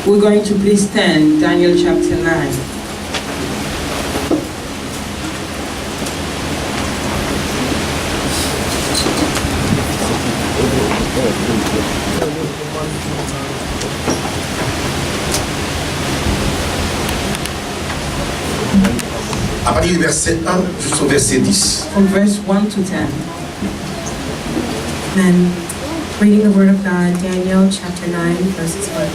We're going to please stand, Daniel chapter 9. À partir du verset 1 jusqu'au verset 10. From verse 1 to 10. Amen. Reading the Word of God, Daniel chapter 9, verses 1.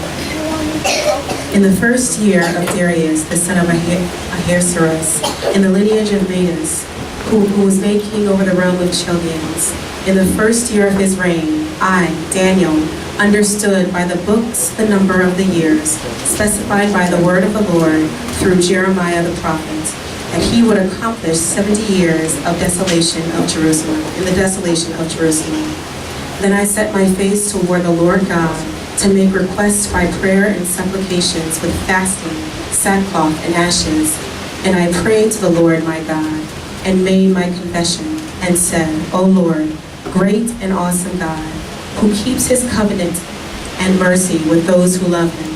In the first year of Darius, the son of Ahasuerus, in the lineage of Medes, who was made king over the realm of Chaldeans, in the first year of his reign, I, Daniel, understood by the books the number of the years, specified by the word of the Lord through Jeremiah the prophet, that he would accomplish 70 years of desolation of Jerusalem, in the desolation of Jerusalem. Then I set my face toward the Lord God to make requests by prayer and supplications with fasting, sackcloth, and ashes. And I prayed to the Lord my God and made my confession and said, O Lord, great and awesome God, who keeps his covenant and mercy with those who love him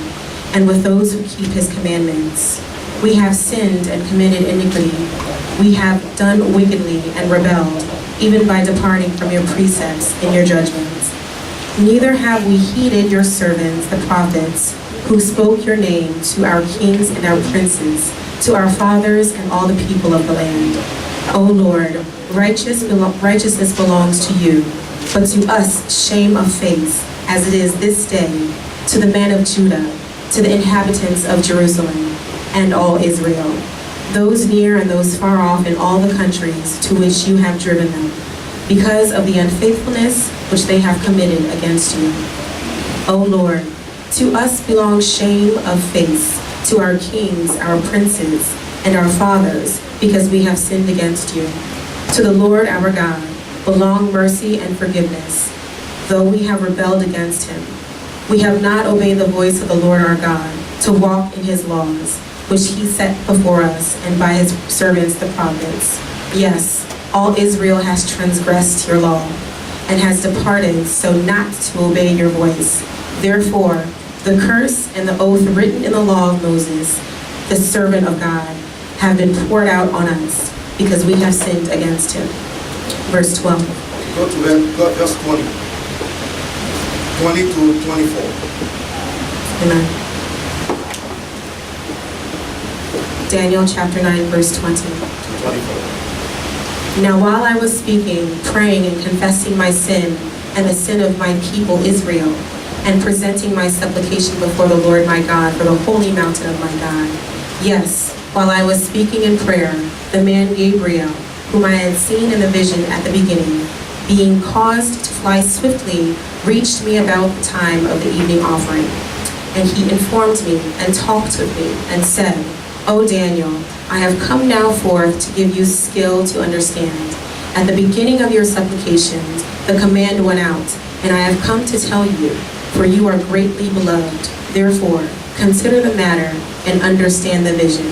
and with those who keep his commandments. We have sinned and committed iniquity. We have done wickedly and rebelled, even by departing from your precepts and your judgments. Neither have we heeded your servants, the prophets, who spoke your name to our kings and our princes, to our fathers and all the people of the land. O Lord, righteousness belongs to you, but to us shame of face, as it is this day, to the men of Judah, to the inhabitants of Jerusalem, and all Israel, those near and those far off in all the countries to which you have driven them, because of the unfaithfulness which they have committed against you. O Lord, to us belongs shame of face, to our kings, our princes, and our fathers, because we have sinned against you. To the Lord our God belong mercy and forgiveness, though we have rebelled against him. We have not obeyed the voice of the Lord our God to walk in his laws, which he set before us and by his servants the prophets. Yes, all Israel has transgressed your law and has departed so not to obey your voice. Therefore, the curse and the oath written in the law of Moses, the servant of God, have been poured out on us because we have sinned against him. Verse 12. Go to verse 20. 20 to 24. Amen. Daniel chapter 9, verse 20. 24. Now while I was speaking, praying and confessing my sin and the sin of my people Israel, and presenting my supplication before the Lord my God for the holy mountain of my God. Yes, while I was speaking in prayer, the man Gabriel, whom I had seen in the vision at the beginning, being caused to fly swiftly, reached me about the time of the evening offering. And he informed me and talked with me and said, O Daniel, I have come now forth to give you skill to understand. At the beginning of your supplications, the command went out, and I have come to tell you, for you are greatly beloved. Therefore, consider the matter and understand the vision.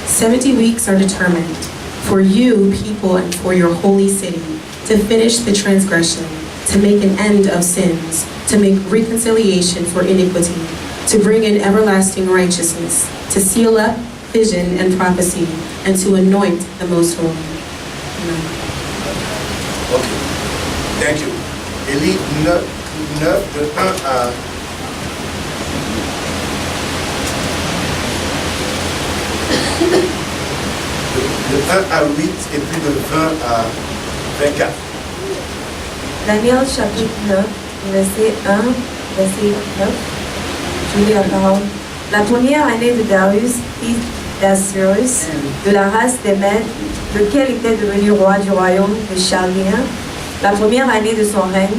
70 weeks are determined for you, people, and for your holy city, to finish the transgression, to make an end of sins, to make reconciliation for iniquity, to bring in everlasting righteousness, to seal up vision and prophecy, and to anoint the Most Holy. Amen. Ok. Thank you. Élie 9 de 1 à... De 1 à 8 et puis de 20 à 24. Daniel chapitre 9, verset 1, verset 9. Je lis la parole. La première année de Darius, fils d'Ahasuerus, de la race des Mèdes, lequel était devenu roi du royaume des Chaldéens, la première année de son règne,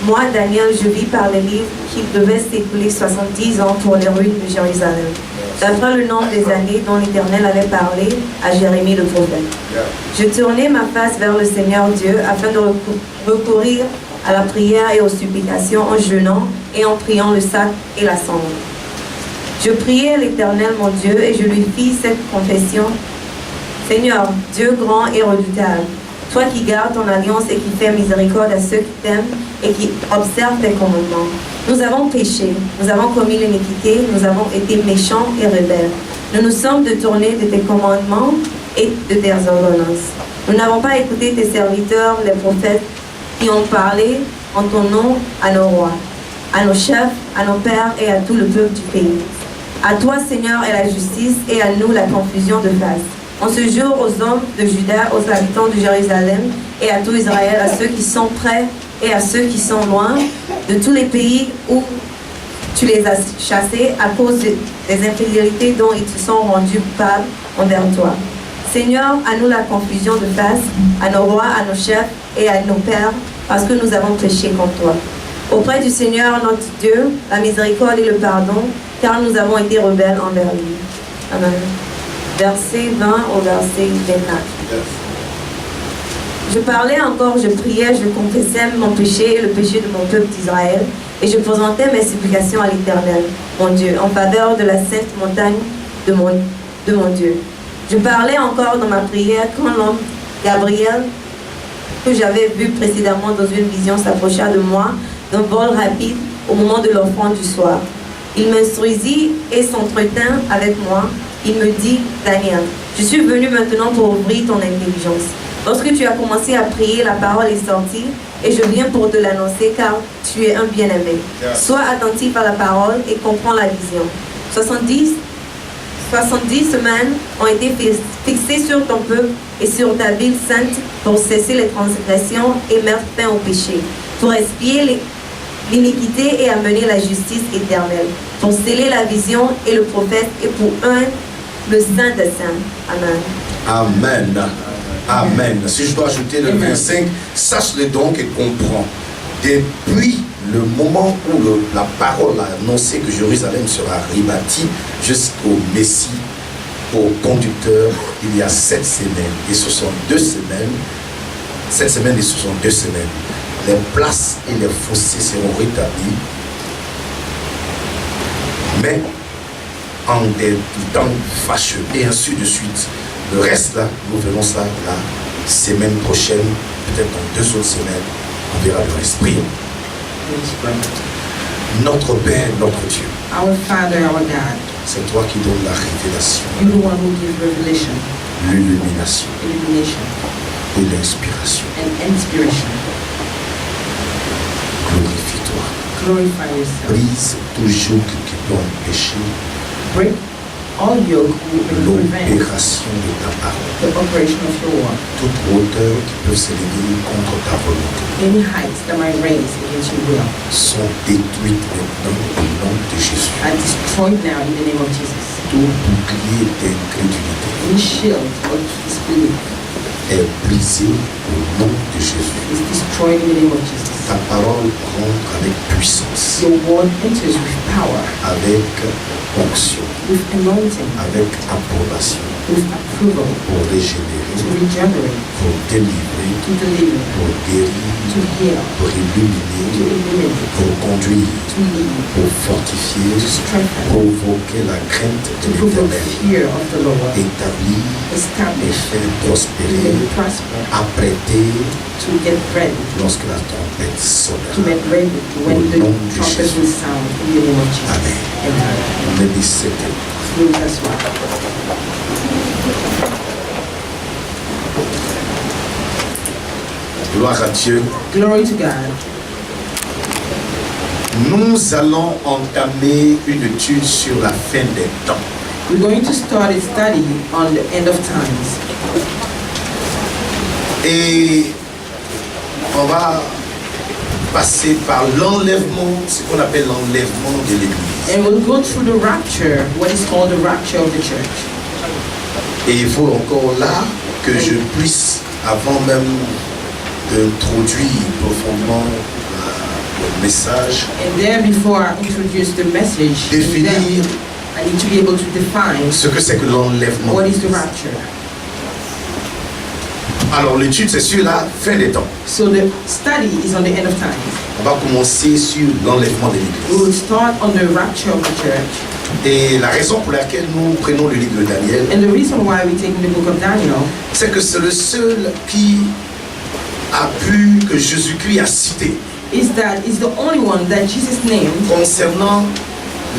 moi, Daniel, je vis par les livres qu'il devait s'écouler 70 ans pour les ruines de Jérusalem, d'après le nombre des années dont l'Éternel avait parlé à Jérémie le prophète. Je tournai ma face vers le Seigneur Dieu afin de recourir à la prière et aux supplications en jeûnant et en priant le sac et la cendre. Je priai l'Éternel mon Dieu et je lui fis cette confession. Seigneur, Dieu grand et redoutable, toi qui gardes ton alliance et qui fais miséricorde à ceux qui t'aiment et qui observent tes commandements. Nous avons péché, nous avons commis l'iniquité, nous avons été méchants et rebelles. Nous nous sommes détournés de tes commandements et de tes ordonnances. Nous n'avons pas écouté tes serviteurs, les prophètes, qui ont parlé en ton nom à nos rois, à nos chefs, à nos pères et à tout le peuple du pays. À toi, Seigneur, est la justice et à nous la confusion de face. En ce jour, aux hommes de Juda, aux habitants de Jérusalem et à tout Israël, à ceux qui sont près et à ceux qui sont loin, de tous les pays où tu les as chassés à cause des infidélités dont ils se sont rendus coupables envers toi. Seigneur, à nous la confusion de face, à nos rois, à nos chefs et à nos pères, parce que nous avons péché contre toi. Auprès du Seigneur notre Dieu, la miséricorde et le pardon, car nous avons été rebelles envers lui. Amen. Verset 20 au verset 24. Je parlais encore, je priais, je confessais mon péché et le péché de mon peuple d'Israël, et je présentais mes supplications à l'Éternel, mon Dieu, en faveur de la sainte montagne de mon Dieu. Je parlais encore dans ma prière quand l'homme Gabriel, que j'avais vu précédemment dans une vision, s'approcha de moi d'un vol rapide au moment de l'offrande du soir. Il m'instruisit et s'entretint avec moi. Il me dit, Daniel, je suis venu maintenant pour ouvrir ton intelligence. Lorsque tu as commencé à prier, la parole est sortie et je viens pour te l'annoncer car tu es un bien-aimé. Sois attentif à la parole et comprends la vision. 70 semaines ont été fixées sur ton peuple et sur ta ville sainte pour cesser les transgressions et mettre fin au péché, pour expier l'iniquité et amener la justice éternelle, pour sceller la vision et le prophète et pour un le Saint des Saints. Amen. Amen. Amen. Si je dois ajouter le 25, sache-le donc et comprends. Depuis le moment où la parole a annoncé que Jérusalem sera rebâtie jusqu'au Messie, au conducteur, il y a 7 semaines. Et ce sont 2 semaines. 7 semaines et ce sont 2 semaines. Les places et les fossés seront rétablis. Mais en des temps fâcheux et ainsi de suite. Le reste là, nous verrons ça la semaine prochaine, peut-être dans 2 autres semaines, on verra le reste. Prions. Notre Père, notre Dieu. Our Father, our God, C'est toi qui donnes la révélation, you're the one who gives revelation, l'illumination illumination, et l'inspiration. and inspiration. Glorifie-toi. Glorify yourself. Brise tout joug qui peut empêcher Break all yoke who will prevent l'opération de ta parole. the operation of your word. Toute hauteur qui peut s'élever contre ta volonté Any heights that might raise against your will sont détruites maintenant au nom de Jésus. are destroyed now in the name of Jesus. Tout bouclier d'incrédulité Any shield of disbelief est brisé au nom de Jésus. is destroyed in the name of Jesus. Ta parole rentre avec puissance, Your word enters with power, avec onction, with anointing, avec approbation with approval, pour régénérer, to regenerate, pour délivrer, to deliver, pour guérir, to heal, pour to illuminer, illuminate, pour conduire, to lead, pour fortifier, to strengthen, provoquer la crainte de to provoke l'Éternel, fear of the Lord, établir et establish, faire to prospérer, make prosper, apprêter to get ready, lorsque la trompette to sonnera. make ready when the trumpet will sound in the name of Jesus. Amen. Amen. Maybe second. Through us one. Gloire à Dieu. Glory to God. Nous allons entamer une étude sur la fin des temps. We're going to start a study on the end of times. Et on va passer par l'enlèvement, ce qu'on appelle l'enlèvement de l'Église. And we'll go through the rapture, what is called the rapture of the church. Et il faut encore là que je puisse, avant même d'introduire profondément le message, And there, before I introduce the message, définir I need to be able to define ce que c'est que l'enlèvement. what de is the l'Église. rapture. Alors l'étude c'est sur la fin des temps. So the study is on the end of times. On va commencer sur l'enlèvement de We will l'Église. start on the rapture of the church. Et la raison pour laquelle nous prenons le livre de Daniel, And the reason why we take the book of Daniel c'est que c'est le seul qui a pu, que Jésus-Christ a cité is that it's the only one that Jesus named concernant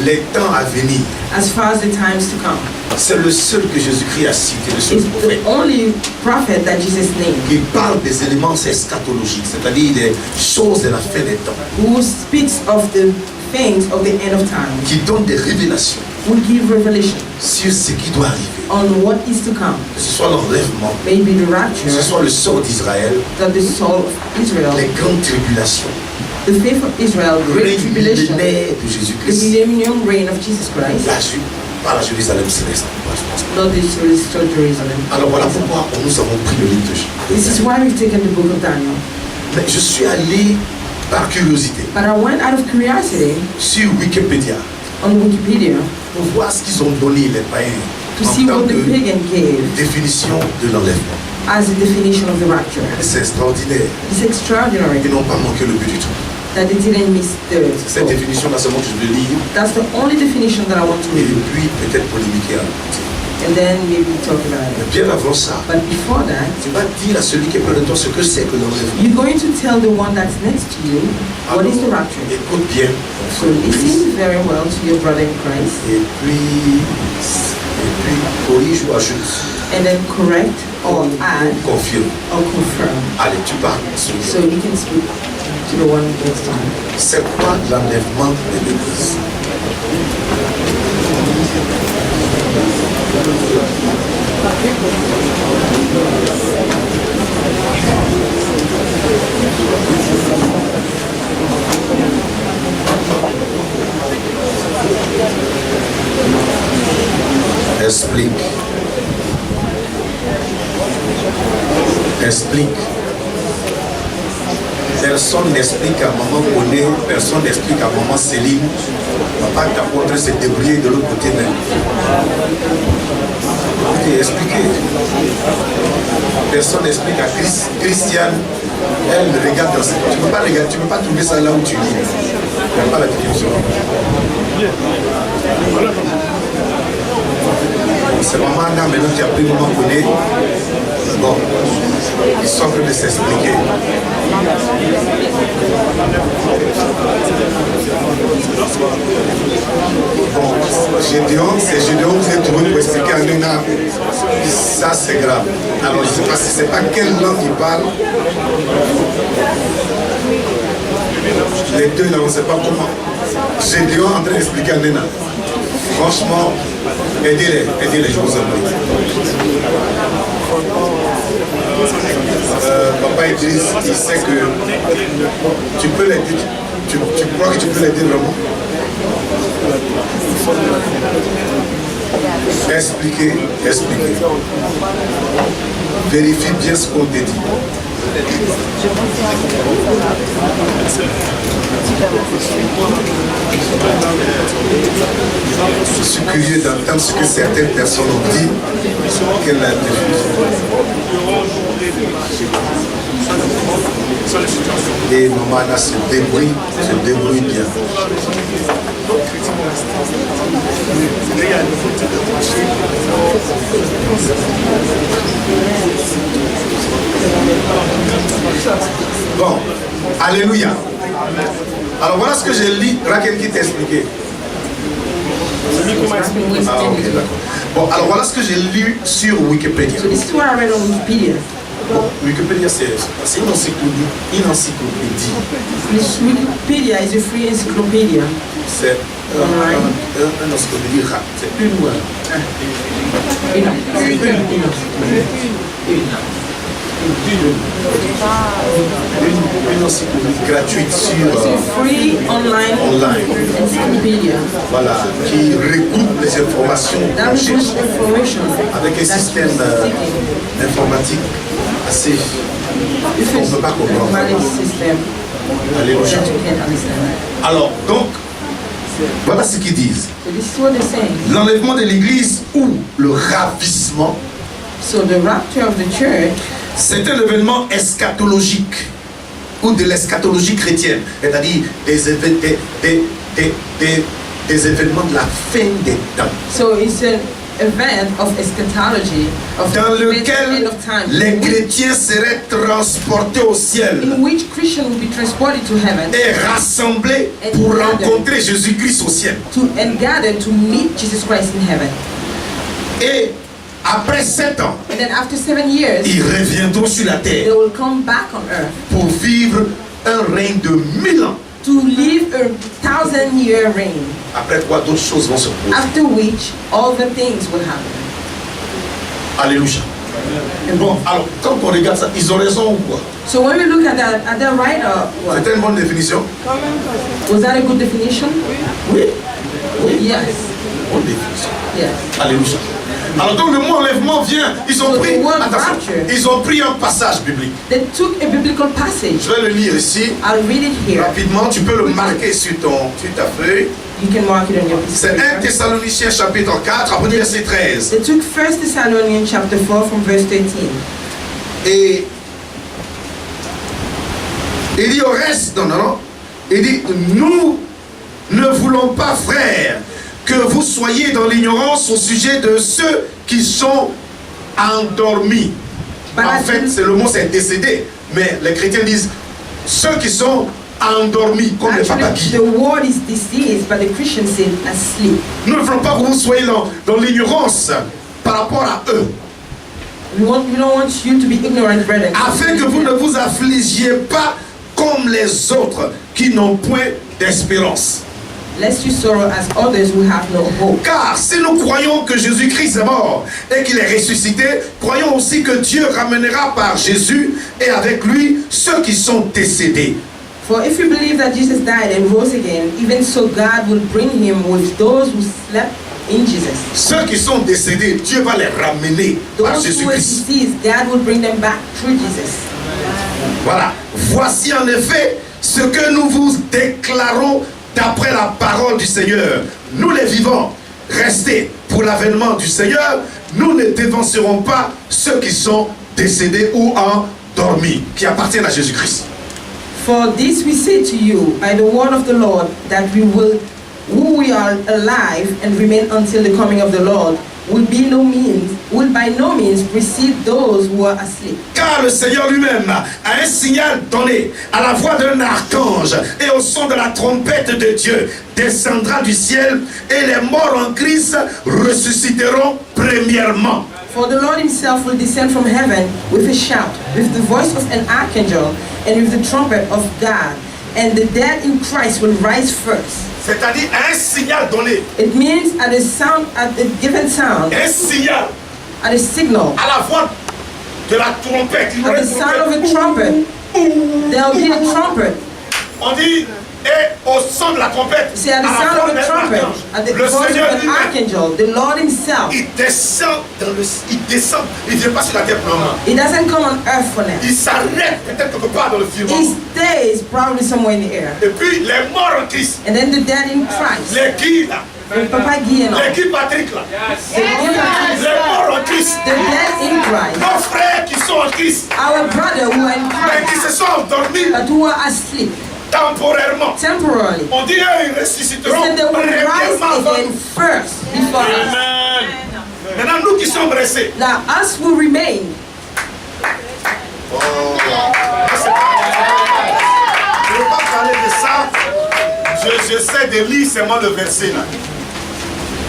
les temps à venir. as far as the times to come. C'est le seul que Jésus-Christ a cité, le seul It's prophète. the only prophet that Jesus named Il parle des éléments eschatologiques, c'est-à-dire des choses de la fin des temps, who speaks of the things of the end of time, qui donne des révélations who give revelation sur ce qui doit arriver. on what is to come. Que ce soit l'enlèvement, Maybe the que rapture, ce soit le sort d'Israël, that the soul of Israel, les grandes tribulations, the faith of Israel, le great règne tribulation, millénaire de the Jésus-Christ, millennium reign of Jesus Christ, par la Jérusalem céleste. not this restored Jerusalem. Alors voilà pourquoi nous avons pris le livre de Jésus. This is why we've taken the book of Daniel. Mais je suis allé par curiosité But I went out of curiosity sur Wikipédia on Wikipedia pour voir ce qu'ils ont donné les païens to en see tant what the que pagan gave définition de l'enlèvement. as a definition of the rapture. C'est extraordinaire. It's extraordinary Ils n'ont pas manqué le but du tout. that they didn't miss the C'est cette définition-là seulement que je vais lire That's the only definition that I want to et read, puis peut-être polémiquer un peu. and then maybe talk about Mais it. bien avant ça, But before that, tu vas dire à celui qui est près de toi ce que c'est que l'enlèvement. you're going to tell the one that's next to you what is the rapture. Écoute bien. So listen very well to your brother in Christ, Et puis corrige ou ajoute. and then correct or add Confirme. or confirm. Allez, tu parles. So you can speak to the one next to you. C'est quoi l'enlèvement de l'Église? Explique. Explique. Personne n'explique à maman Koné, personne n'explique à maman Céline. Papa t'apôtre s'est débrouillé de l'autre côté même. Et expliquez. Personne n'explique à Christiane. Elle regarde dans ce. Tu ne peux pas regarder, tu ne peux pas trouver ça là où tu lis. Il n'y a pas la définition. C'est maman Anna maintenant qui a pris maman Koné. Bon, ils sont en train de s'expliquer. Bon, Gédéon, c'est Gédéon que vous êtes trouvé pour expliquer à Nena. Ça, c'est grave. Alors, je ne sais pas si c'est pas quelle langue il parle. Les deux, là, on ne sait pas comment. Gédéon en train d'expliquer à Nena. Franchement, aidez-les, je vous en prie. Papa Idriss, il sait que tu peux l'aider. Tu crois que tu peux l'aider vraiment? Expliquez. Vérifie bien ce qu'on te dit. Je suis curieux d'entendre ce que certaines personnes ont dit. Quelle est la définition? Et maman Anna se débrouille bien. Bon, alléluia. Alors voilà ce que j'ai lu, Raquel qui t'a expliqué. Ah ok, d'accord. Bon, alors voilà ce que j'ai lu sur Wikipédia. So this is what I read on Wikipedia. Bon, Wikipédia c'est une encyclopédie. This Wikipedia is a free encyclopedia. C'est une encyclopédie rap. C'est une ou un. Une encyclopédie gratuite sur It's a free online encyclopedia voilà, qui regroupe les informations that qu'on cherche removes information avec un that's système seeking. informatique assez This qu'on ne is peut pas a comprendre. valid system Alléluia. that you can't understand. Alors, donc, voilà ce qu'ils disent. So this is what they're saying. L'enlèvement de l'Église ou le ravissement, So the rapture of the church c'est un événement eschatologique ou de l'eschatologie chrétienne, c'est-à-dire des événements de la fin des temps. So it's an event of eschatology, of dans the lequel end of time, les chrétiens seraient transportés au ciel in which Christians will be transported to heaven et rassemblés pour rencontrer Jésus-Christ au ciel. and gather to meet Jesus Christ in heaven. Et après 7 ans, And then after 7 years, ils reviendront sur la they terre will come back on earth pour vivre un règne de 1000 ans. to live a 1,000-year reign, Après quoi, d'autres choses vont se produire. after which all the things will happen. Alléluia. Et bon, alors, quand on regarde ça, ils ont raison ou quoi? So when we look at that right or what? C'était une bonne définition? Was that a good definition? Oui. Oui. Yes. Bonne définition. Yes. Alléluia. Alors donc le mot enlèvement vient, ils ont So pris, the word attention, rapture. ils ont pris un passage biblique. They took a biblical passage. Je vais le lire ici, I'll read it here. rapidement, tu peux le marquer sur ta feuille. You can mark it on your piece of C'est 1 paper. Thessaloniciens chapitre 4, après verset 13. They took 1 Thessalonians chapter 4 from verse 13. Et il dit au reste, non, il dit, nous ne voulons pas, frères, que vous soyez dans l'ignorance au sujet de ceux qui sont endormis. En fait, c'est le mot, c'est décédé. Mais les chrétiens disent, ceux qui sont endormis, comme les Actually, papakis. the word is disease, but the Christians say asleep. Nous ne voulons pas que vous soyez dans l'ignorance par rapport à eux, We don't want you to be ignorant, brethren. afin que vous ne vous affligiez pas comme les autres qui n'ont point d'espérance. Lest you sorrow as others who have no hope. Car si nous croyons que Jésus-Christ est mort et qu'il est ressuscité, croyons aussi que Dieu ramènera par Jésus et avec lui ceux qui sont décédés. For if you believe that Jesus died and rose again, even so God will bring him with those who slept in Jesus. Ceux qui sont décédés, Dieu va les ramener par Those who were Jésus-Christ. deceased, God will bring them back through Jesus. Voilà. Voici en effet ce que nous vous déclarons d'après la parole du Seigneur. Nous les vivants, restés pour l'avènement du Seigneur, nous ne dévancerons pas ceux qui sont décédés ou endormis, qui appartiennent à Jésus-Christ. For this we say to you by the word of the Lord, that who we are alive and remain until the coming of the Lord, will by no means precede those who are asleep. Car le Seigneur lui-même a un signal donné à la voix d'un archange et au son de la trompette de Dieu descendra du ciel et les morts en Christ ressusciteront premièrement. For the Lord himself will descend from heaven with a shout, with the voice of an archangel, and with the trumpet of God, and the dead in Christ will rise first. C'est-à-dire un signal donné, It means at a given sound, un signal at a signal, à la voix de la trompette. Il y aura at the une sound of a trompette. trumpet. There will be a trumpet. On dit, et au son de la trompette, See, at the à la sound voix of a d'un trumpet, archange, at the le voice of Seigneur an lui-même, archangel, the Lord himself, il descend, il vient pas sur la terre pour le moment. he doesn't come on earth for now. Il s'arrête peut-être quelque part dans le He firmament. stays probably somewhere in the air. Et puis les morts en Christ, And then the dead in Christ, les Guy là, and Papa Guy and all, les Guy Patrick là, the les morts en Christ, dead in Christ, nos frères qui sont en Christ, our brother who are in mais qui Christ, se sont endormis but who are asleep temporairement. temporarily. On dit eux, ils He ressusciteront said they will rise premièrement avant again nous. first before us. Amen. Maintenant, nous qui sommes restés, Now us will remain. je ne veux pas parler de ça. J'essaie de lire seulement le verset là.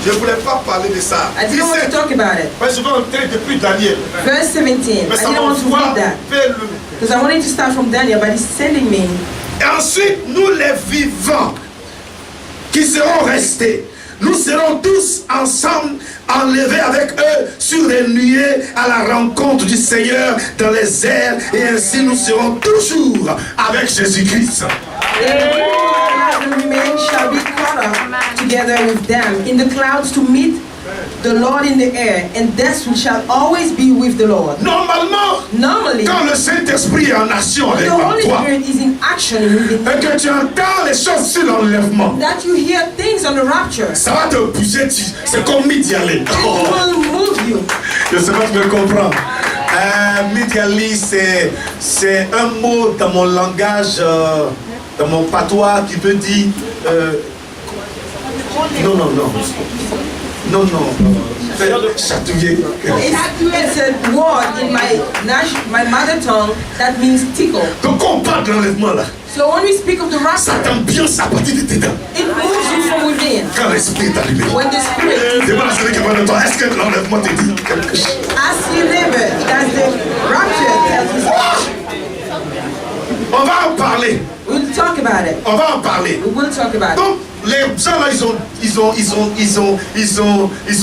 Je ne voulais pas parler de ça. I didn't want to talk about it. Mais je vais entrer depuis Daniel. Verse 17. Mais I ça didn't want to m'envoie read that vers le... because I wanted to start from Daniel, but he's sending me. Et ensuite, nous les vivants qui serons restés, nous serons tous ensemble enlevés avec eux sur les nuées à la rencontre du Seigneur dans les airs, et ainsi nous serons toujours avec Jésus-Christ. And we who are alive and remain shall be caught up together with them in the clouds to meet the Lord in the air, and thus we shall always be with the Lord. Normalement, Normally, quand le Saint-Esprit est en action when avec the Holy toi, Spirit is in action within et que tu entends les choses sur l'enlèvement, that you hear things on the rapture, ça va te pousser, c'est comme Midialé. it will move you. Je sais pas si tu me comprends. Midiali, c'est un mot dans mon langage, dans mon patois qui veut dire... non. Non, non. Chatouiller. It's a word in my mother tongue that means tickle. Donc quand on parle de l'enlèvement là, So when we speak of the ça rapture, t'ambiance à partir de tes dents. it moves you from within. Quand l'esprit est allumé. When the spirit, Demande à celui qui est devant toi, est-ce que l'enlèvement te dit quelque chose? ask your neighbor, does the rapture tells you something? On va en parler. We'll talk about it. On va en parler. We will talk about it. Donc, les gens là, ils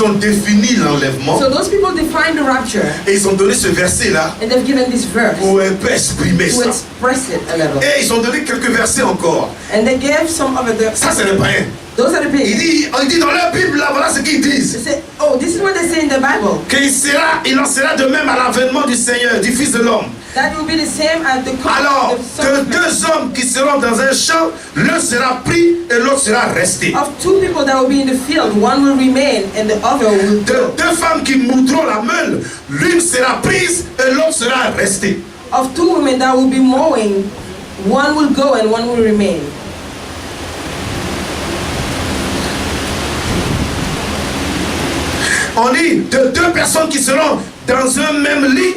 ont défini l'enlèvement So those people define the rapture, et ils ont donné ce verset là and they've given this verse pour un peu exprimer to ça. express it a little. Et ils ont donné quelques versets encore. And they gave some of the, Ça, c'est les païens. those are the big. Il dit dans leur Bible là, voilà ce qu'ils They disent. say, oh, this is what they say in the Bible. Il en sera de même à l'avènement du Seigneur, du Fils de l'homme. That will be the same as the Alors coming of the Son que of Man. deux hommes qui seront dans un champ, l'un sera pris et l'autre sera resté. Of two people that will be in the field, one will remain and the other will De go. deux femmes qui moudront la meule, l'une sera prise et l'autre sera restée. Of two women that will be mowing, one will go and one will remain. On dit de deux personnes qui seront dans un même lit,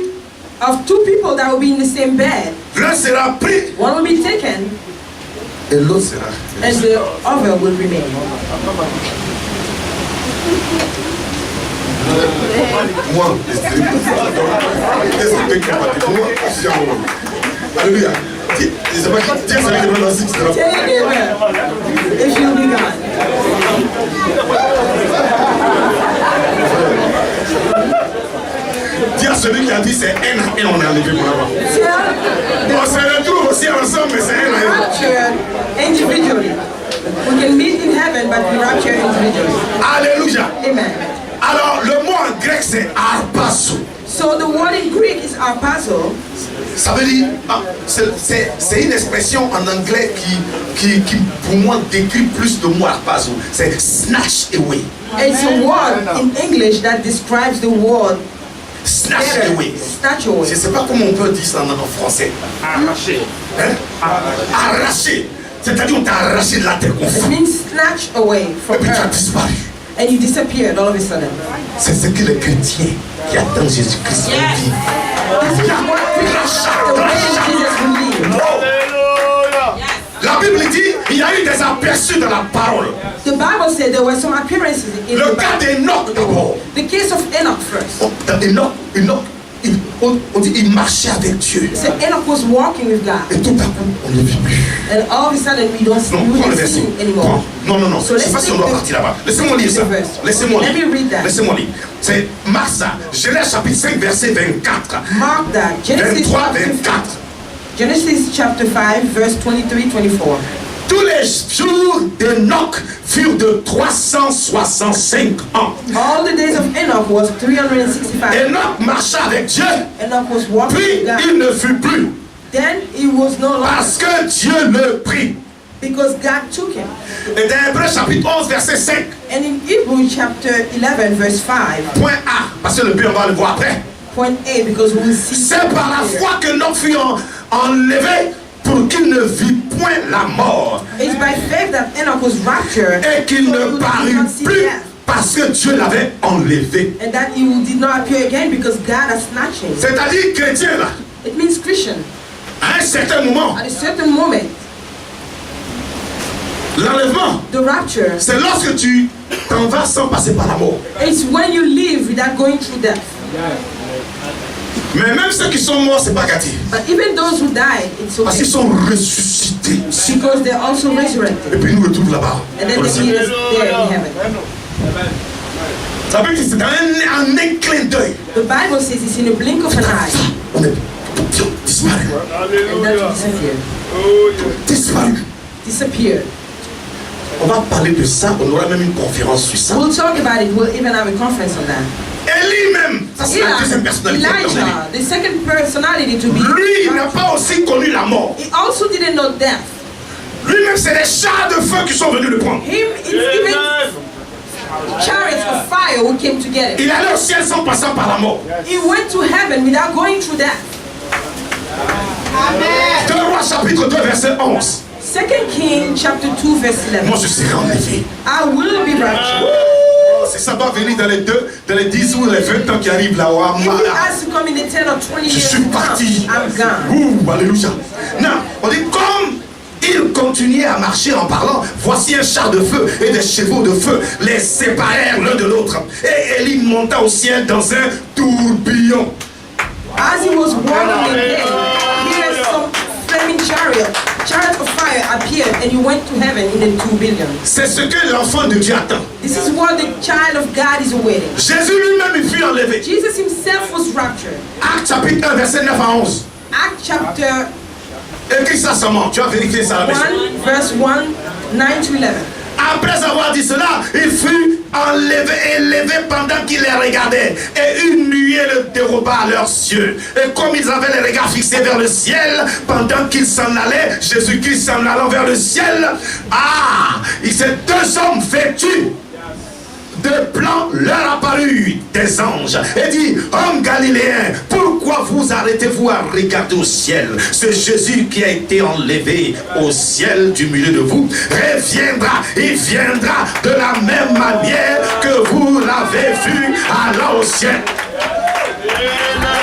Of two people that will be in the same bed, l'un sera pris one will be taken et l'autre sera and the other will remain. moi. Alléluia. Dis celui qui est dans le six, Tell your neighbor, if you'll be gone. dis à celui qui a dit c'est un à un, on est enlevé pour là-bas. Tell On se retrouve aussi ensemble, mais c'est un à un. rapture individually. We can meet in heaven, but we rapture individually. Alléluia. Amen. Alors, le mot en grec c'est arpazo. So the word in Greek is arpazo. Ça veut dire, c'est une expression en anglais qui pour moi décrit plus le mot arpazo. C'est snatch away. It's a word in English that describes the word Snatch better. away. Snatch Je away. ne sais pas comment on peut dire ça en français. Arraché. Hein? Arraché. C'est-à-dire on t'a arraché de la terre It confondue. means snatch away Et from puis tu as earth. disparu. And you disappeared all of a sudden. C'est ce que les chrétiens qui attendent Jésus-Christ vivent. This is what the way Jesus believed. La Bible dit il y a eu des aperçus dans la parole. The Bible said there were some appearances in Le the cas Bible. d'Enoch d'abord. The case of Enoch first. Enoch, on dit il marchait avec Dieu. It said Enoch was walking with God. Et tout à coup, on ne vit plus. And all of a sudden we don't Non, we prends le don't verset. see him anymore. Non, non, non. So Je ne sais let's pas si on take doit the- partir là-bas. Laissez-moi lire ça. the verse. Laissez-moi Let me lire. read that. Laissez-moi lire. C'est Marc ça. Genèse chapitre 5, verset 24. Mark that. 23, 24. Genesis chapter 5, verse 23-24. Tous les jours d'Enoch furent de 365 ans. All the days of Enoch was 365. Enoch marcha avec Dieu, Enoch was walking puis with God. il ne fut plus, Then he was no longer parce que Dieu le prit. because God took him. Et dans Hébreux chapitre 11, verset 5, And in Hebrews chapter 11, verse 5, point A, parce que le but on va le voir après. point A, because we will see. C'est par la foi que Enoch fut enlevé pour qu'il ne vit point la mort It's by faith that Enoch was raptured et qu'il so he ne did parut not see plus death, parce que Dieu l'avait enlevé. and that he did not appear again because God has snatched him. C'est-à-dire chrétien là, It means Christian. à un certain moment, At a certain moment, l'enlèvement, the rapture, c'est lorsque tu t'en vas sans passer par la mort. it's when you live without going through death. Mais même ceux qui sont morts, c'est pas gâté. But even those who died, it's Parce okay qu'ils sont ressuscités aussi. because they're also resurrected. Et puis ils nous retrouvent là-bas. And then Dans le they meet ciel. us there in heaven. Ça veut dire que c'est dans un clin d'œil. The Bible says it's in a blink of an eye, On est disparu. and then you disappear. Disparu. Disappeared. On va parler de ça. On aura même une conférence sur ça. We'll talk about it. We'll even have a conference on that. Élie même. Ça c'est la deuxième personnalité. Elijah, the second personality to be. Lui, il n'a pas aussi connu la mort. He also didn't know death. Lui-même, c'est les chars de feu qui sont venus le prendre. Him, it's even chariots of fire who came to get him. Il allait au ciel sans passer par la mort. He went to heaven without going through death. 2 Rois chapitre 2 verset 11. 2 Kings chapter 2 verse 11. Moi je serai enlevé. I will be raptured. Oh, c'est ça doit venir dans les 10 ou les 20 ans qui arrivent là. If it has to come in the 10 or 20 Je years suis to come, parti. I'm gone. Ouh, alléluia. Non, on dit comme ils continuaient à marcher en parlant, voici un char de feu et des chevaux de feu les séparèrent l'un de l'autre. Et Élie monta au ciel dans un tourbillon. As he was walking in there, here some flaming chariot of fire appeared, and he went to heaven in the 2 billion. C'est ce que l'enfant de Dieu attend. This is what the child of God is awaiting. Jésus lui-même il fut enlevé. Jesus himself was raptured. Acte chapitre 1, verset 9 à 11. Acts chapter Écris ça seulement, tu vas vérifier ça à la maison. 1, verse 1, 9 to 11. Après avoir dit cela, il fut élevé pendant qu'il les regardait. Et une nuée le déroba à leurs yeux. Et comme ils avaient les regards fixés vers le ciel, pendant qu'ils s'en allaient, Jésus-Christ s'en allant vers le ciel, ces 2 hommes vêtus de blanc leur apparut des anges et dit: Hommes galiléens, pourquoi vous arrêtez-vous à regarder au ciel? Ce Jésus qui a été enlevé au ciel du milieu de vous reviendra, il viendra de la même manière que vous l'avez vu allant au ciel.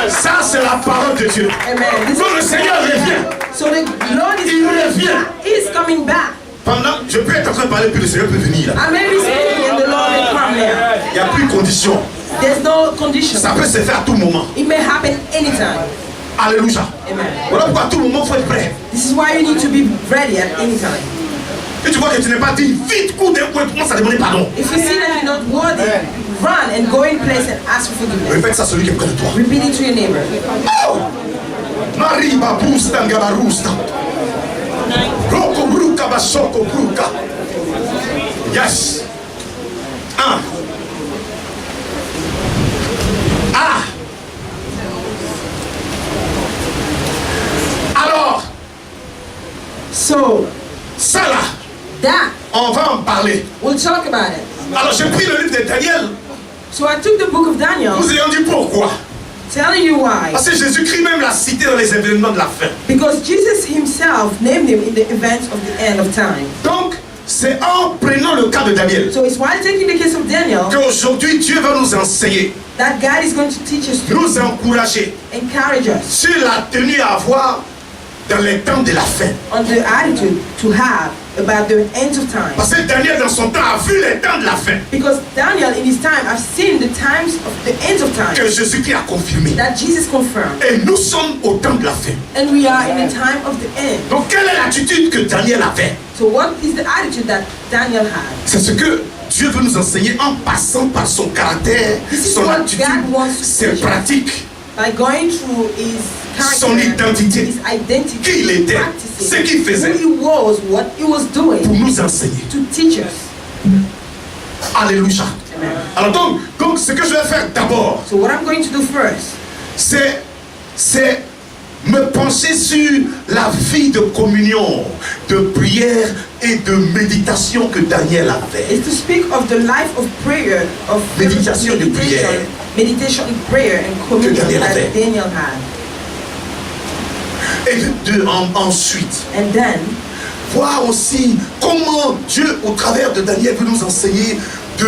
Ça c'est la parole de Dieu. Amen. Donc le Seigneur revient. So the Lord is Il revient. He's coming back. Pendant, je peux être en train de parler, puis le Seigneur peut venir là. I may be speaking and the Lord will come there. Il n'y a plus de condition. There's no condition. Ça peut se faire à tout moment. It may happen anytime. Alléluia. Amen. Voilà pourquoi à tout moment il faut être prêt. This is why you need to be ready at any time. Et tu vois que tu n'es pas dit vite, coup d'un coup, et commence à demander pardon. If you see that you're not worthy, run and go in place and ask for forgiveness. Répète ça à celui qui est près de toi. Repeat it to your neighbor. Oh! Marie Babusta Ngabarusta. Roko Bruka Basoko Bruka. Yes. Alors, So, ça là, that, on va en parler. we'll talk about it. Alors j'ai pris le livre de Daniel. So I took the book of Daniel, Vous ayant dit pourquoi? telling you why. Parce que Jésus-Christ même l'a cité dans les événements de la fin. Because Jesus himself named him in the events of the end of time. Donc, c'est en prenant le cas de Daniel So it's while taking the case of Daniel qu'aujourd'hui Dieu va nous enseigner, that God is going to teach us, to nous encourager encourage us sur la tenue à avoir dans les temps de la fin. on the attitude to have about the end of time. Parce que Daniel dans son temps a vu les temps de la fin Because Daniel in his time have seen the times of the end of time que Jésus-Christ a confirmé. that Jesus confirmed. Et nous sommes au temps de la fin. And we are in the time of the end. Donc quelle est l'attitude que Daniel avait? So what is the attitude that Daniel had? C'est ce que Dieu veut nous enseigner en passant par son caractère, This is son what attitude, God wants to ses teach us. pratiques, By going through his son character, identité, his identity, qui il était, practices, ce qu'il faisait, who he was, what he was doing, pour nous enseigner. to teach us. Alléluia. Amen. Alors donc ce que je vais faire d'abord, So what I'm going to do first c'est me pencher sur la vie de communion, de prière et de méditation que Daniel avait. is to speak of the life of prayer, of Méditation de prière. meditation, prayer, and communion Daniel that avait. Daniel had. Et ensuite, And then voir aussi comment Dieu, au travers de Daniel, veut nous enseigner de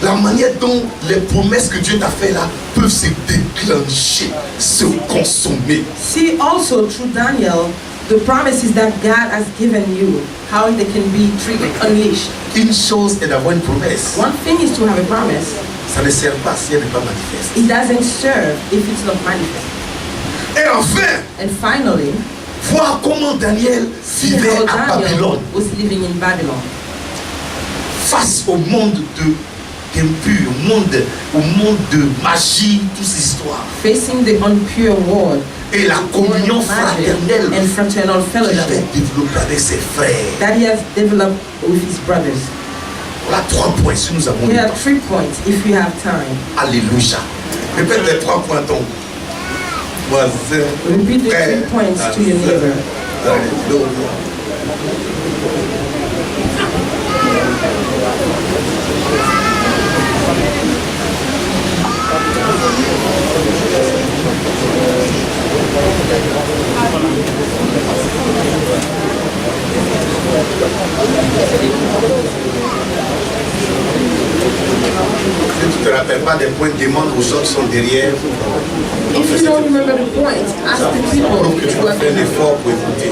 la manière dont les promesses que Dieu t'a fait là peuvent se déclencher, se consommer. see also through Daniel the promises that God has given you, how they can be triggered, unleashed. Une chose est d'avoir une promesse. One thing is to have a promise. Ça ne sert pas si elle n'est pas manifeste. It doesn't serve if it's not manifest. Et enfin, And finally, voir comment Daniel see vivait how à Daniel Babylone was living in Babylon. face au monde impur, au monde de magie, toutes ces histoires. Facing the unpure world, Et la communion magic fraternelle and fraternal qu'il avait fellowship développée avec ses frères. that he has developed with his brothers. Voilà 3 points si nous avons We le have temps. 3 points if we have time. Alléluia. Répète les 3 points ton voisin. Repeat the frère, 3 points ta to your sœur. neighbor. Alléluia. C'est ne te rappelles pas des points, demande aux gens qui sont derrière. If you don't remember the point, ask the people Donc que tu who vas are faire un effort pour écouter.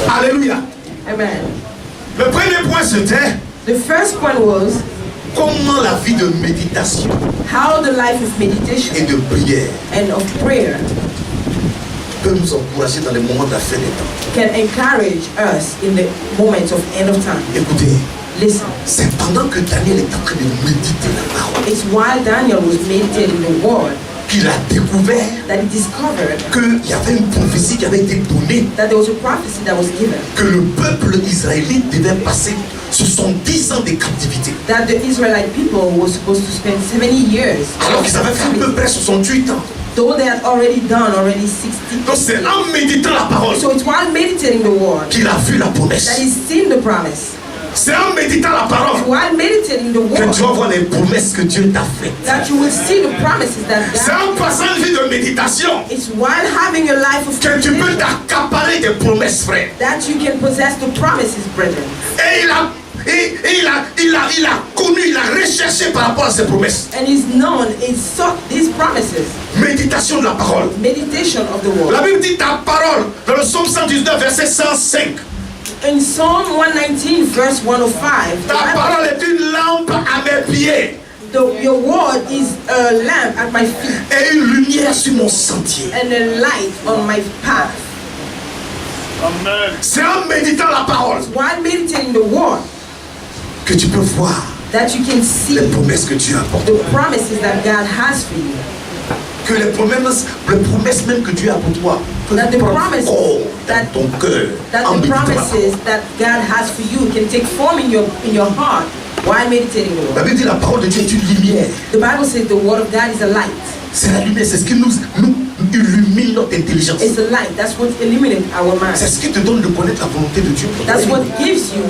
Alléluia. Amen. Le premier point c'était The first point was comment la vie de méditation how the life of meditation et de prière and of prayer peut nous encourager dans les moments de la fin des temps. can encourage us in the moments of end of time. Écoutez, Listen, c'est pendant que Daniel est en train de méditer la parole it's while Daniel was meditating the word qu'il a découvert that he discovered qu'il y avait une prophétie qui avait été donnée that there was a prophecy that was given que le peuple israélite devait passer 70 ans de captivité. that the Israelite people were supposed to spend 70 years. Alors qu'ils avaient fait à peu près 68 ans. Though they had already done 60. Donc c'est en méditant la parole So it's while meditating the word qu'il a vu la that promesse. he's seen the promise. C'est en méditant la parole While meditating the que word tu vas voir les promesses que Dieu t'a faites. that you will see the promises that C'est God. en passant une vie de méditation It's while having a life of que tu peux meditation t'accaparer des promesses, frère. that you can possess the promises, brethren. Et il a connu, il a recherché par rapport à ces promesses. And he's known, he sought these promises. Méditation de la parole. Meditation of the word. La Bible dit ta parole dans le psaume 119, verset 105. In Psalm 119, verse 105, Ta parole est une lampe à mes pieds your word is a lamp at my feet et une lumière sur mon sentier. and a light on my path. C'est en méditant la parole While meditating the word que tu peux voir that you can see les promesses que Dieu apporte. the promises that God has for you. Que les promesses même que Dieu a pour toi peuvent That the prendre promises corps that- dans ton cœur That en the méditant la parole. promises that God has for you can take form in your heart while meditating the La word. Bible dit la parole de Dieu est une lumière. The Bible says the word of God is a light. C'est la lumière, c'est ce qui nous illumine notre intelligence. It's a light. That's what illuminates our C'est mind. ce qui te donne de connaître la volonté de Dieu. pour ta That's vie. what gives you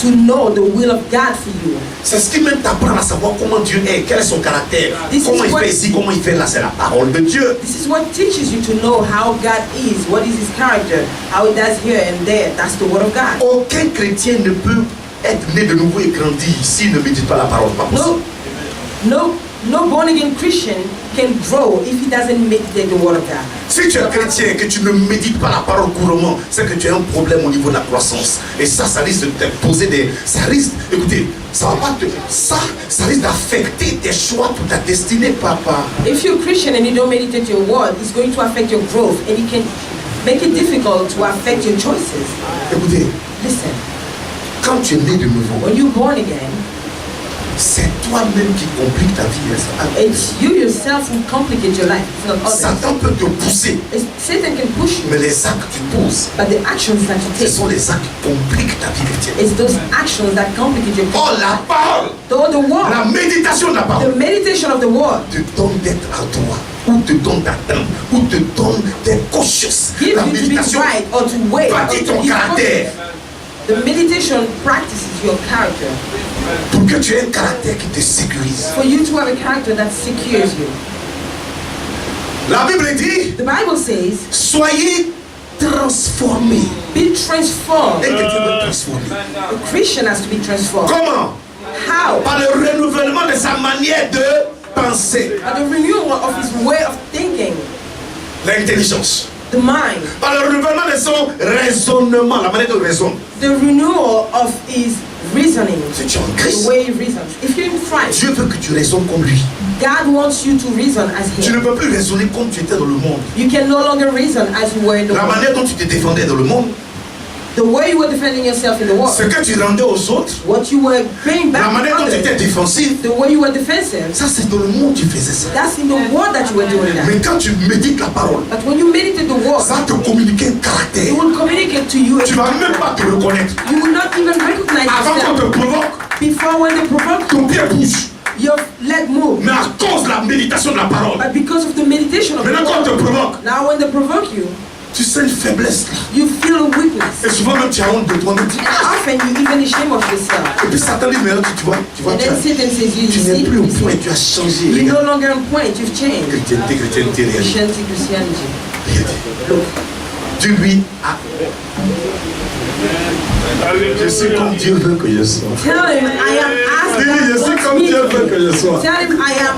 to know the will of God for you. C'est ce qui même t'apprend à savoir comment Dieu est, quel est son caractère, This comment is il what- fait ici, comment il fait là. C'est la parole de Dieu. This is what teaches you to know how God is, what is his character, how he does here and there. That's the word of God. Aucun chrétien ne peut être né de nouveau et grandir s'il ne médite pas la parole. Pas possible. No born again Christian can grow if he doesn't meditate the word of God. Si tu es chrétien et que tu ne médites pas la parole couramment, c'est que tu as un problème au niveau de la croissance. Et ça risque de te poser des... Ça risque... Écoutez, ça va pas te... Ça risque d'affecter tes choix pour ta destinée, papa. If you're a Christian and you don't meditate your word, it's going to affect your growth and it can make it difficult to affect your choices. Écoutez, Listen, quand tu es né de nouveau, when you're born again, c'est toi-même qui complique ta vie. it's you yourself who complicate your life. It's not others. Satan peut te pousser, Satan can push you, mais les actes que tu poses, but the actions that you ce take, sont les actes qui compliquent ta vie chrétienne. it's those actions that complicate your Oh, la parole, Though the la word, méditation de la parole the meditation of the word te donne d'être à toi, ou te donne d'atteindre, ou te donne d'être cautious. gives La you to be méditation right or to wait or bâtit to ton be caractère cautious. The meditation practices your character pour que tu aies un caractère qui te sécurise. for you to have a character that secures you. La Bible dit, The Bible says, soyez transformés. be transformed. Et que Dieu veut transformer. A Christian has to be transformed. Comment? How? Par le renouvellement de sa manière de penser. By the renewal of his way of thinking, L'intelligence. the mind, Par le renouvellement de son raisonnement, la manière de raisonner. the renewal of his reasoning, Si tu es en the Christ, way he reasons. If you're in Christ, Dieu veut que tu raisonnes comme lui. God wants you to reason as Tu ne him. peux plus raisonner comme tu étais dans le monde. You can no longer reason as you were in the La world. manière dont tu te défendais dans le monde, The way you were defending yourself in the ce world, que tu rendais aux autres, what you were paying la back manière to dont tu étais others, défensif, the way you were defensive, ça c'est dans le monde que tu faisais ça. that's in the world that you were doing that. Mais quand tu médites la parole, But when you meditate the word, ça te communique un it caractère. will communicate to you. Tu ne vas même pas te reconnaître. You will not even recognize Avant qu'on yourself. te provoque, Before when they provoke you, ton pied bouge. your leg move. Mais à cause de la méditation de la parole, But because of the meditation of the maintenant quand on te word, provoque, now when they provoke you, Tu sens une faiblesse là. You feel a weakness. Et souvent même tu as honte de toi-même. Tu dis, And often you even ashamed of yourself. Et puis Satan dit, mais là, tu vois, And then Satan says, you tu n'es see, plus au you point, see, tu as changé. you're Regarde. no longer on point, you've changed. Chrétienté, réalité. Christianity, Christianity. Look, Dieu lui a. Je suis comme Dieu veut que je sois. Tell him, I am as Dis-lui, je suis God comme wants me Dieu to veut be. que je sois. Tell him, I am